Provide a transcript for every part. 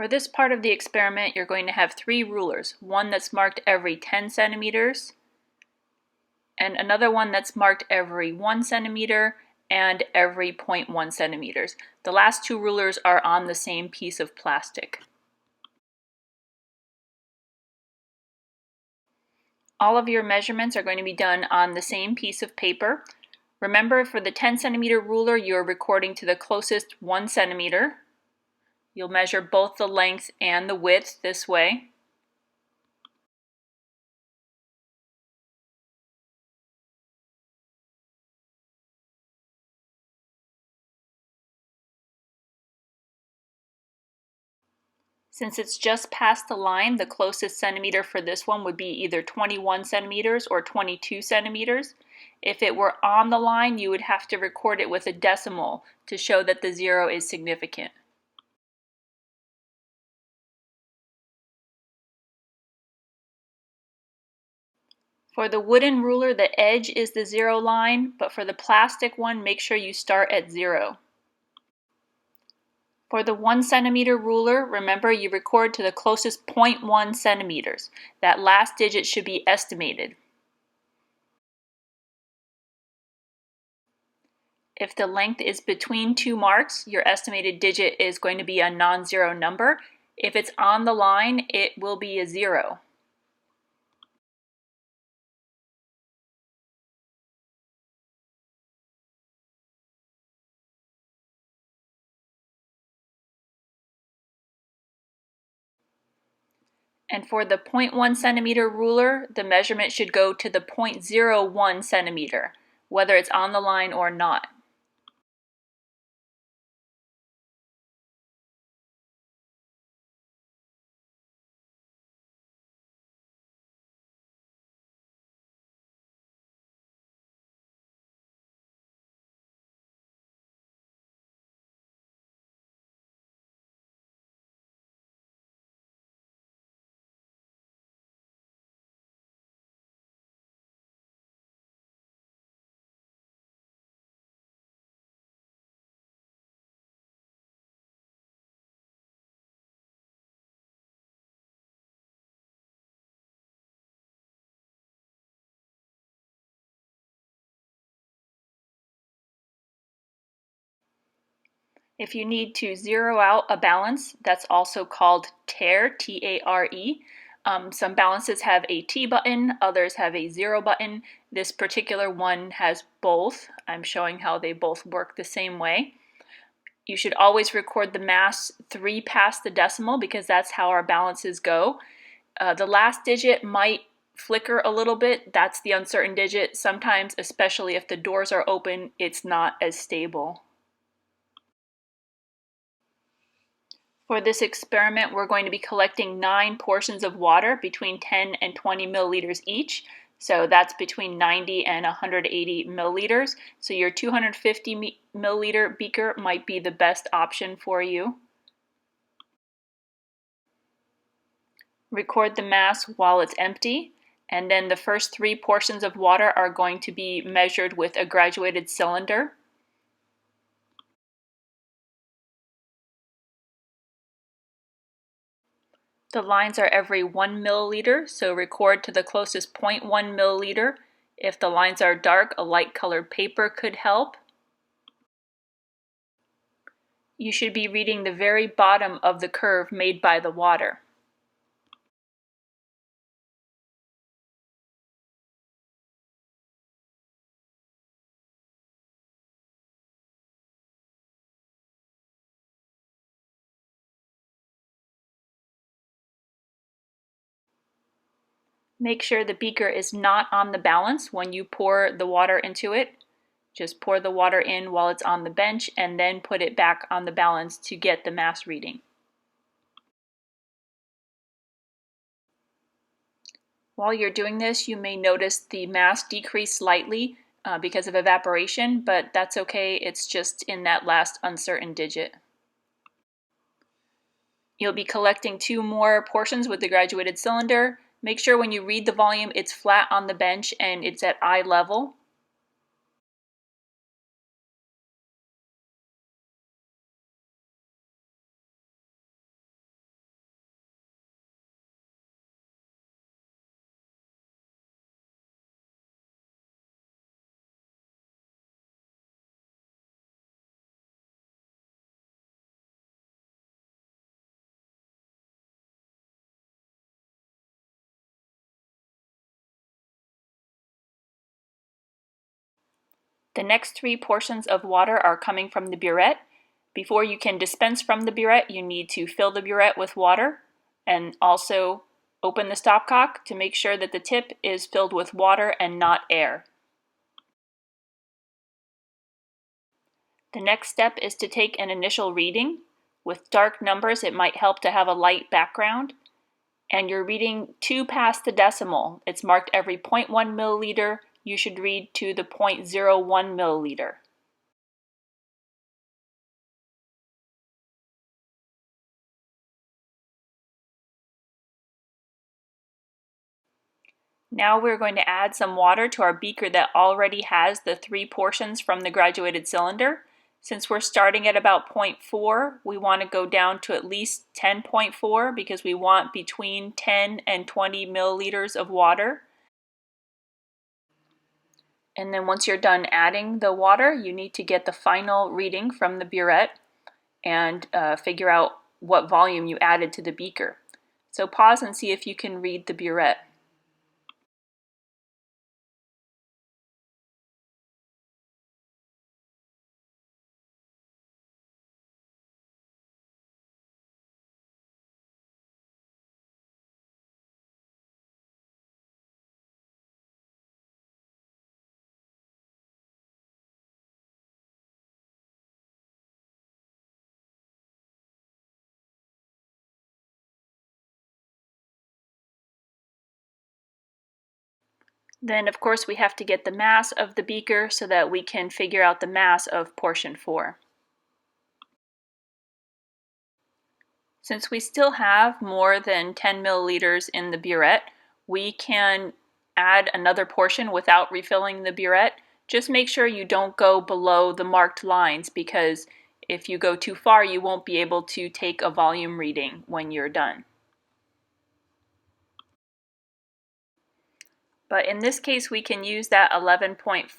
For this part of the experiment, you're going to have 3 rulers, one that's marked every 10 centimeters, and another one that's marked every 1 centimeter, and every 0.1 centimeters. The last 2 rulers are on the same piece of plastic. All of your measurements are going to be done on the same piece of paper. Remember, for the 10 centimeter ruler, you're recording to the closest 1 centimeter. You'll measure both the length and the width this way. Since it's just past the line, the closest centimeter for this one would be either 21 centimeters or 22 centimeters. If it were on the line, you would have to record it with a decimal to show that the 0 is significant. For the wooden ruler, the edge is the 0 line, but for the plastic one, make sure you start at 0. For the 1 centimeter ruler, remember you record to the closest 0.1 centimeters. That last digit should be estimated. If the length is between 2 marks, your estimated digit is going to be a non-zero number. If it's on the line, it will be a 0. And for the 0.1 centimeter ruler, the measurement should go to the 0.01 centimeter, whether it's on the line or not. If you need to zero out a balance, that's also called tare, T-A-R-E. Some balances have a T button, others have a 0 button. This particular one has both. I'm showing how they both work the same way. You should always record the mass 3 past the decimal because that's how our balances go. The last digit might flicker a little bit. That's the uncertain digit. Sometimes, especially if the doors are open, it's not as stable. For this experiment, we're going to be collecting 9 portions of water between 10 and 20 milliliters each. So that's between 90 and 180 milliliters. So your 250 milliliter beaker might be the best option for you. Record the mass while it's empty, and then the first 3 portions of water are going to be measured with a graduated cylinder. The lines are every 1 milliliter, so record to the closest 0.1 milliliter. If the lines are dark, a light colored paper could help. You should be reading the very bottom of the curve made by the water. Make sure the beaker is not on the balance when you pour the water into it. Just pour the water in while it's on the bench and then put it back on the balance to get the mass reading. While you're doing this, you may notice the mass decrease slightly because of evaporation, but that's okay. It's just in that last uncertain digit. You'll be collecting 2 more portions with the graduated cylinder. Make sure when you read the volume, it's flat on the bench and it's at eye level. The next three portions of water are coming from the burette. Before you can dispense from the burette, you need to fill the burette with water and also open the stopcock to make sure that the tip is filled with water and not air. The next step is to take an initial reading. With dark numbers, it might help to have a light background. And you're reading 2 past the decimal. It's marked every 0.1 milliliter. You should read to the 0.01 milliliter. Now we're going to add some water to our beaker that already has the 3 portions from the graduated cylinder. Since we're starting at about 0.4, we want to go down to at least 10.4 because we want between 10 and 20 milliliters of water. And then once you're done adding the water, you need to get the final reading from the burette and figure out what volume you added to the beaker. So pause and see if you can read the burette. Then of course we have to get the mass of the beaker so that we can figure out the mass of portion 4. Since we still have more than 10 milliliters in the burette, we can add another portion without refilling the burette. Just make sure you don't go below the marked lines because if you go too far, you won't be able to take a volume reading when you're done. But in this case, we can use that 11.46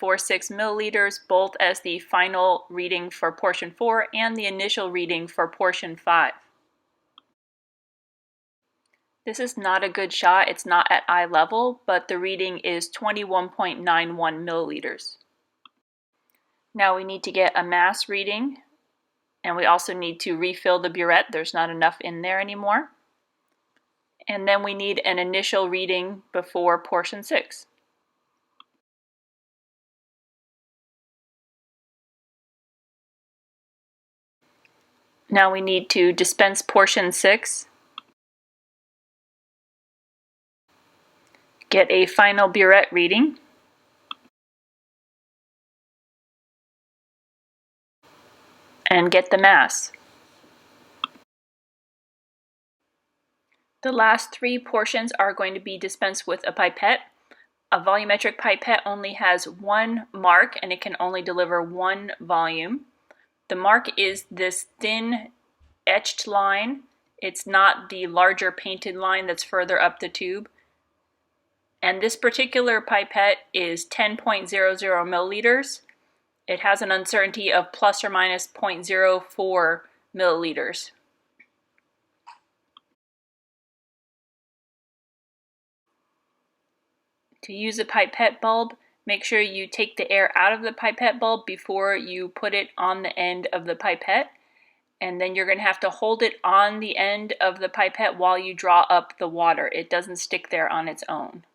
milliliters both as the final reading for portion 4 and the initial reading for portion 5. This is not a good shot. It's not at eye level, but the reading is 21.91 milliliters. Now we need to get a mass reading, and we also need to refill the burette. There's not enough in there anymore. And then we need an initial reading before portion 6. Now we need to dispense portion 6, get a final burette reading, and get the mass. The last 3 portions are going to be dispensed with a pipette. A volumetric pipette only has 1 mark and it can only deliver 1 volume. The mark is this thin etched line. It's not the larger painted line that's further up the tube. And this particular pipette is 10.00 milliliters. It has an uncertainty of plus or minus 0.04 milliliters. To use a pipette bulb, make sure you take the air out of the pipette bulb before you put it on the end of the pipette. And then you're going to have to hold it on the end of the pipette while you draw up the water. It doesn't stick there on its own.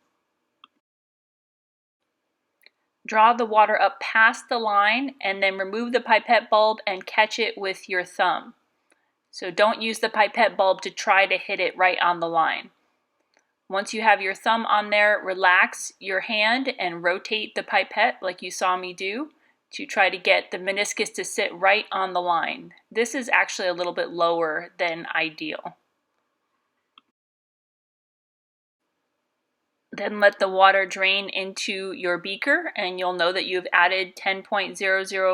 Draw the water up past the line and then remove the pipette bulb and catch it with your thumb. So don't use the pipette bulb to try to hit it right on the line. Once you have your thumb on there, relax your hand and rotate the pipette like you saw me do to try to get the meniscus to sit right on the line. This is actually a little bit lower than ideal. Then let the water drain into your beaker and you'll know that you've added 10.00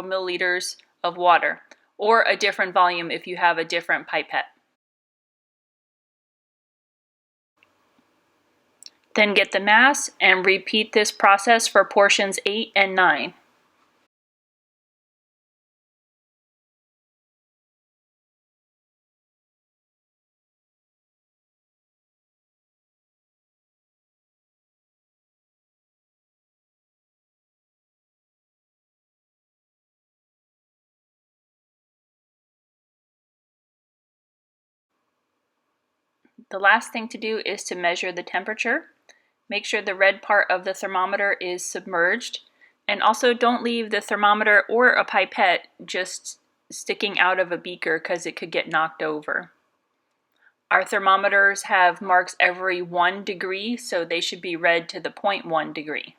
milliliters of water, or a different volume if you have a different pipette. Then get the mass and repeat this process for portions 8 and 9. The last thing to do is to measure the temperature. Make sure the red part of the thermometer is submerged, and also don't leave the thermometer or a pipette just sticking out of a beaker because it could get knocked over. Our thermometers have marks every 1 degree, so they should be read to the 0.1 degree.